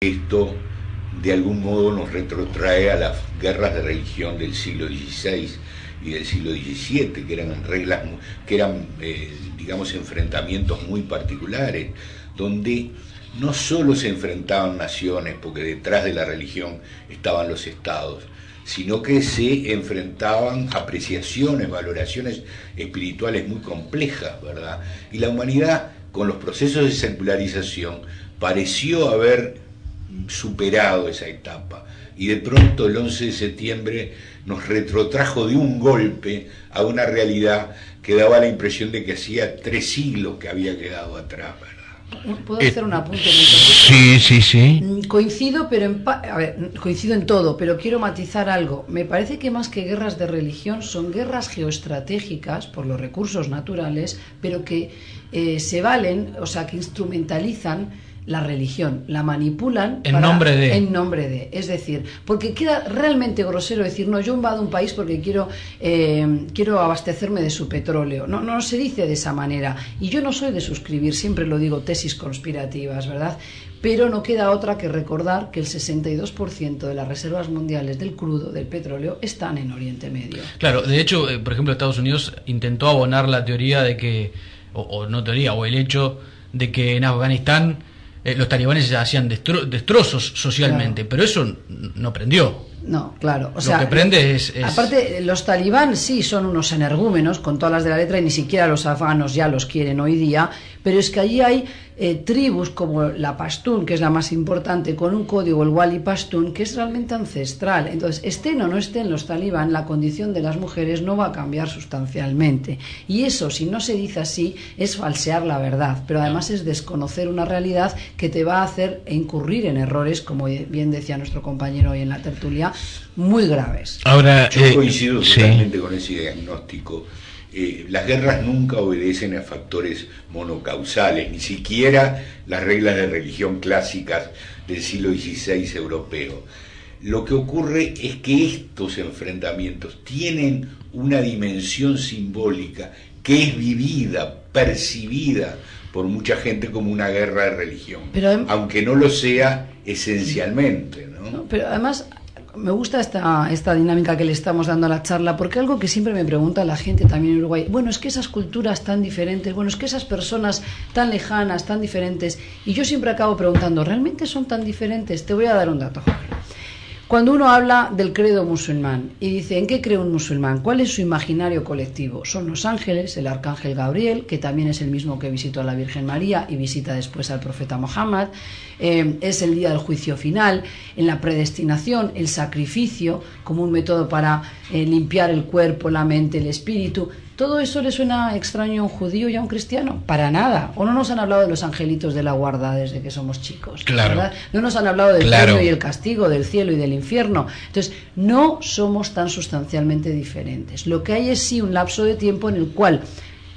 Esto de algún modo nos retrotrae a las guerras de religión del siglo XVI y del siglo XVII, que eran reglas, digamos, enfrentamientos muy particulares, donde no solo se enfrentaban naciones, porque detrás de la religión estaban los estados, sino que se enfrentaban apreciaciones, valoraciones espirituales muy complejas, ¿verdad? Y la humanidad, con los procesos de secularización, pareció haber superado esa etapa, y de pronto el 11 de septiembre nos retrotrajo de un golpe a una realidad que daba la impresión de que hacía 3 siglos que había quedado atrás, ¿verdad? ¿Puedo hacer un apunte? Sí. Coincido, pero coincido en todo, pero quiero matizar algo. Me parece que más que guerras de religión son guerras geoestratégicas por los recursos naturales, pero que se valen, o sea, que instrumentalizan la religión, la manipulan en nombre de, es decir, porque queda realmente grosero decir, no, yo invado un país porque quiero abastecerme de su petróleo. No se dice de esa manera, y yo no soy de suscribir, siempre lo digo, tesis conspirativas, ¿verdad? Pero no queda otra que recordar que el 62% de las reservas mundiales del crudo, del petróleo, están en Oriente Medio. Claro, de hecho, por ejemplo, Estados Unidos intentó abonar la teoría de que, o no teoría, o el hecho de que en Afganistán los talibanes hacían destrozos socialmente, claro. Pero eso no prendió. No, claro. Lo que prende es... Aparte, los talibán sí son unos energúmenos, con todas las de la letra, y ni siquiera los afganos ya los quieren hoy día, pero es que allí hay tribus como la Pashtun, que es la más importante, con un código, el Wali Pashtun, que es realmente ancestral. Entonces, estén o no estén los talibán, la condición de las mujeres no va a cambiar sustancialmente. Y eso, si no se dice así, es falsear la verdad, pero además es desconocer una realidad que te va a hacer incurrir en errores, como bien decía nuestro compañero hoy en la tertulia, muy graves. Ahora, yo coincido totalmente con ese diagnóstico. Las guerras nunca obedecen a factores monocausales, ni siquiera las reglas de religión clásicas del siglo XVI europeo. Lo que ocurre es que estos enfrentamientos tienen una dimensión simbólica que es vivida, percibida por mucha gente como una guerra de religión, aunque no lo sea esencialmente, ¿no? Pero además me gusta esta dinámica que le estamos dando a la charla, porque algo que siempre me pregunta la gente también en Uruguay, bueno, es que esas culturas tan diferentes, bueno, es que esas personas tan lejanas, tan diferentes, y yo siempre acabo preguntando, ¿realmente son tan diferentes? Te voy a dar un dato, Jorge. Cuando uno habla del credo musulmán y dice, ¿en qué cree un musulmán? ¿Cuál es su imaginario colectivo? Son los ángeles, el arcángel Gabriel, que también es el mismo que visitó a la Virgen María y visita después al profeta Mohammed, es el día del juicio final, en la predestinación, el sacrificio como un método para limpiar el cuerpo, la mente, el espíritu. ¿Todo eso le suena extraño a un judío y a un cristiano? Para nada. ¿O no nos han hablado de los angelitos de la guarda desde que somos chicos? Claro. ¿Verdad? No nos han hablado del premio y el castigo, del cielo y del infierno. Entonces, no somos tan sustancialmente diferentes. Lo que hay es sí un lapso de tiempo en el cual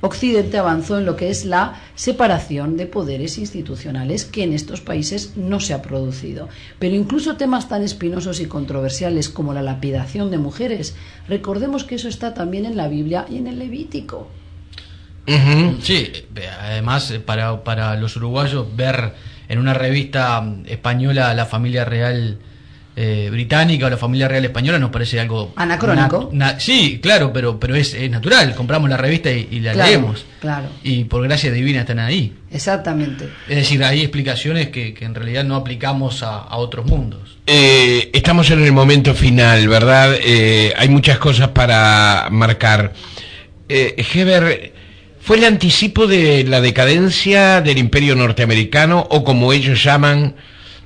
Occidente avanzó en lo que es la separación de poderes institucionales, que en estos países no se ha producido. Pero incluso temas tan espinosos y controversiales como la lapidación de mujeres, recordemos que eso está también en la Biblia y en el Levítico. Sí, además para los uruguayos ver en una revista española la familia real británica o la familia real española nos parece algo anacrónico. Sí, claro, pero es natural. Compramos la revista y la leemos. Claro. Y por gracia divina están ahí. Exactamente. Es decir, hay explicaciones que en realidad no aplicamos a otros mundos. Estamos en el momento final, ¿verdad? Hay muchas cosas para marcar. Heber, ¿fue el anticipo de la decadencia del imperio norteamericano, o como ellos llaman,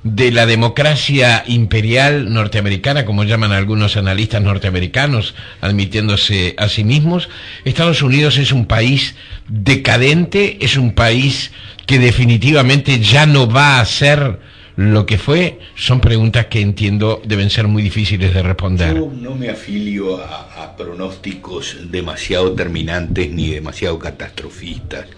de la democracia imperial norteamericana, como llaman algunos analistas norteamericanos, admitiéndose a sí mismos? Estados Unidos es un país decadente, es un país que definitivamente ya no va a ser lo que fue. Son preguntas que entiendo deben ser muy difíciles de responder. Yo no me afilio a pronósticos demasiado terminantes ni demasiado catastrofistas.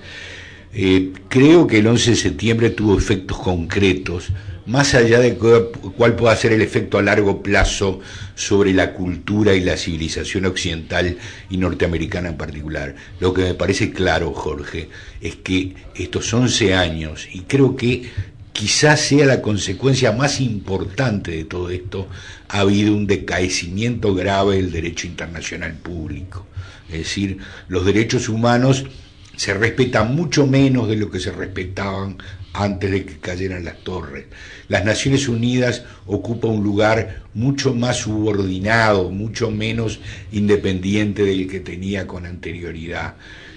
Creo que el 11 de septiembre tuvo efectos concretos, más allá de cuál pueda ser el efecto a largo plazo sobre la cultura y la civilización occidental y norteamericana en particular. Lo que me parece claro, Jorge, es que estos 11 años, y creo que quizás sea la consecuencia más importante de todo esto, ha habido un decaecimiento grave del derecho internacional público. Es decir, los derechos humanos se respetan mucho menos de lo que se respetaban antes de que cayeran las torres. Las Naciones Unidas ocupa un lugar mucho más subordinado, mucho menos independiente del que tenía con anterioridad.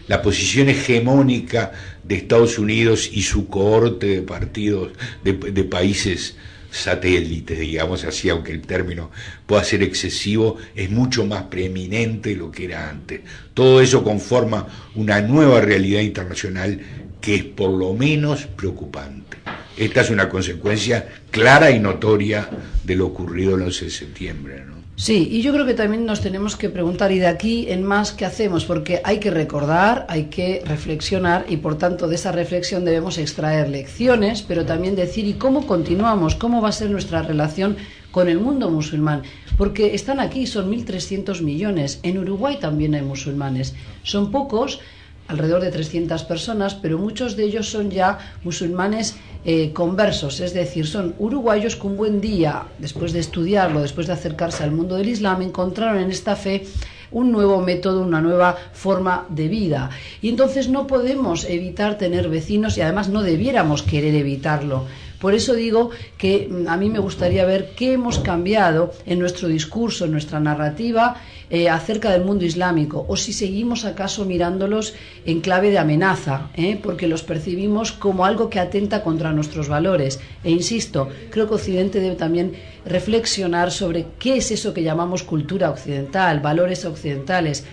La posición hegemónica de Estados Unidos y su cohorte de partidos, de países satélites, digamos así, aunque el término pueda ser excesivo, es mucho más preeminente de lo que era antes. Todo eso conforma una nueva realidad internacional que es por lo menos preocupante. Esta es una consecuencia clara y notoria de lo ocurrido el 11 de septiembre, ¿no? Sí, y yo creo que también nos tenemos que preguntar, y de aquí en más, ¿qué hacemos? Porque hay que recordar, hay que reflexionar, y por tanto de esa reflexión debemos extraer lecciones, pero también decir, ¿y cómo continuamos? ¿Cómo va a ser nuestra relación con el mundo musulmán? Porque están aquí, son 1.300 millones, en Uruguay también hay musulmanes, son pocos, alrededor de 300 personas, pero muchos de ellos son ya musulmanes conversos, es decir, son uruguayos que un buen día, después de estudiarlo, después de acercarse al mundo del Islam, encontraron en esta fe un nuevo método, una nueva forma de vida. Y entonces no podemos evitar tener vecinos, y además no debiéramos querer evitarlo. Por eso digo que a mí me gustaría ver qué hemos cambiado en nuestro discurso, en nuestra narrativa acerca del mundo islámico, o si seguimos acaso mirándolos en clave de amenaza, porque los percibimos como algo que atenta contra nuestros valores. E insisto, creo que Occidente debe también reflexionar sobre qué es eso que llamamos cultura occidental, valores occidentales.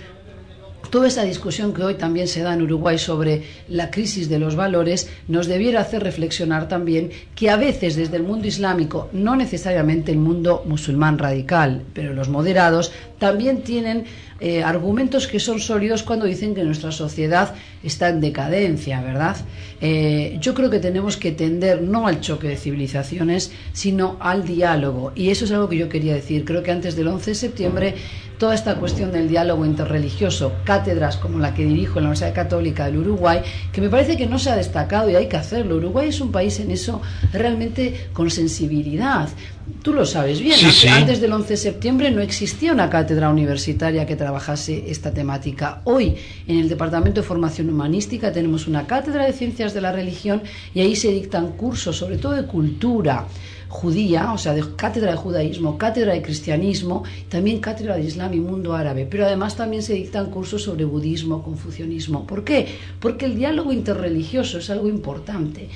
Toda esa discusión que hoy también se da en Uruguay sobre la crisis de los valores nos debiera hacer reflexionar también que a veces desde el mundo islámico, no necesariamente el mundo musulmán radical, pero los moderados, también tienen argumentos que son sólidos cuando dicen que nuestra sociedad está en decadencia, ¿verdad? Yo creo que tenemos que tender no al choque de civilizaciones, sino al diálogo, y eso es algo que yo quería decir. Creo que antes del 11 de septiembre toda esta cuestión del diálogo interreligioso, cátedras como la que dirijo en la Universidad Católica del Uruguay, que me parece que no se ha destacado y hay que hacerlo. Uruguay es un país en eso realmente con sensibilidad. Tú lo sabes bien, sí. Antes del 11 de septiembre no existía una cátedra universitaria que trabajase esta temática. Hoy, en el Departamento de Formación Humanística, tenemos una cátedra de Ciencias de la Religión y ahí se dictan cursos, sobre todo de cultura judía, o sea, de cátedra de judaísmo, cátedra de cristianismo, también cátedra de islam y mundo árabe, pero además también se dictan cursos sobre budismo, confucianismo. ¿Por qué? Porque el diálogo interreligioso es algo importante.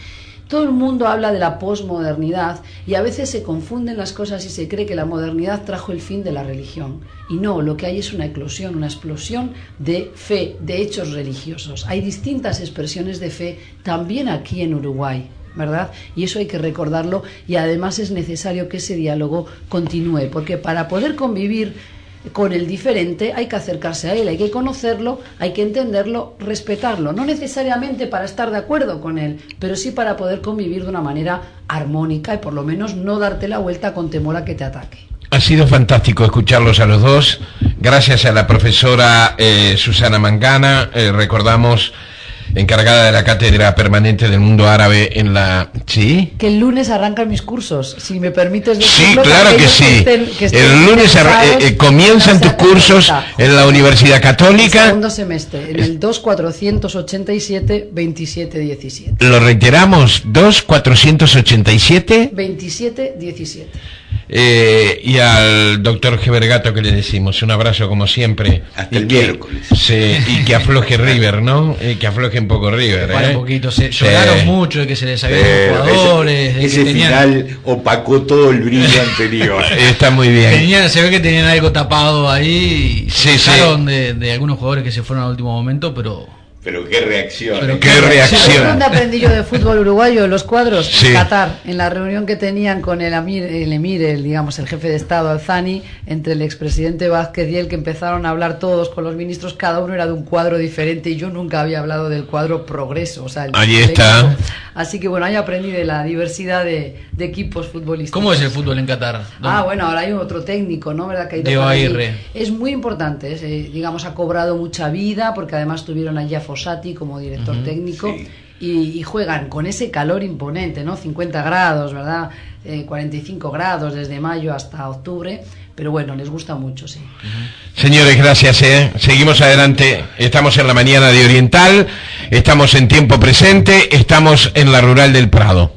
Todo el mundo habla de la posmodernidad y a veces se confunden las cosas y se cree que la modernidad trajo el fin de la religión. Y no, lo que hay es una eclosión, una explosión de fe, de hechos religiosos. Hay distintas expresiones de fe también aquí en Uruguay, ¿verdad? Y eso hay que recordarlo, y además es necesario que ese diálogo continúe, porque para poder convivir con el diferente hay que acercarse a él, hay que conocerlo, hay que entenderlo, respetarlo, no necesariamente para estar de acuerdo con él, pero sí para poder convivir de una manera armónica y por lo menos no darte la vuelta con temor a que te ataque. Ha sido fantástico escucharlos a los dos. Gracias a la profesora Susana Mangana, recordamos, encargada de la Cátedra Permanente del Mundo Árabe en la... ¿Sí? Que el lunes arrancan mis cursos, si me permites Sí, decirlo. claro que sí. El lunes comienzan tus cursos en la Universidad Católica. El segundo semestre, en el 2487-2717. Lo reiteramos, 2487... 2717. Y al doctor Gebergato, que le decimos un abrazo como siempre. Hasta el miércoles. Y que afloje River, ¿no? Que afloje un poco River. Un poquito. Lloraron mucho de que se les habían ido jugadores. Ese final opacó todo el brillo anterior. Está muy bien. Se ve que tenían algo tapado ahí. Sí, dejaron de algunos jugadores que se fueron al último momento, pero qué reacción. Qué reacción. ¿Dónde aprendí yo de fútbol uruguayo? Los cuadros, sí. En Qatar, en la reunión que tenían con el emir, digamos, el jefe de Estado, Alzani, entre el expresidente Vázquez y él, que empezaron a hablar todos con los ministros, cada uno era de un cuadro diferente, y yo nunca había hablado del cuadro Progreso. O sea, allí está. Así que bueno, ahí aprendí de la diversidad de equipos futbolísticos. ¿Cómo es el fútbol en Qatar? Bueno, ahora hay otro técnico, ¿no? ¿Verdad? Que Diego Aguirre. Es muy importante, digamos, ha cobrado mucha vida, porque además tuvieron allí a Fossati como director técnico, sí. y juegan con ese calor imponente, ¿no? 50 grados, ¿verdad? 45 grados desde mayo hasta octubre, pero bueno, les gusta mucho, sí. Señores, gracias, seguimos adelante, estamos en la mañana de Oriental, estamos en tiempo presente, estamos en la Rural del Prado.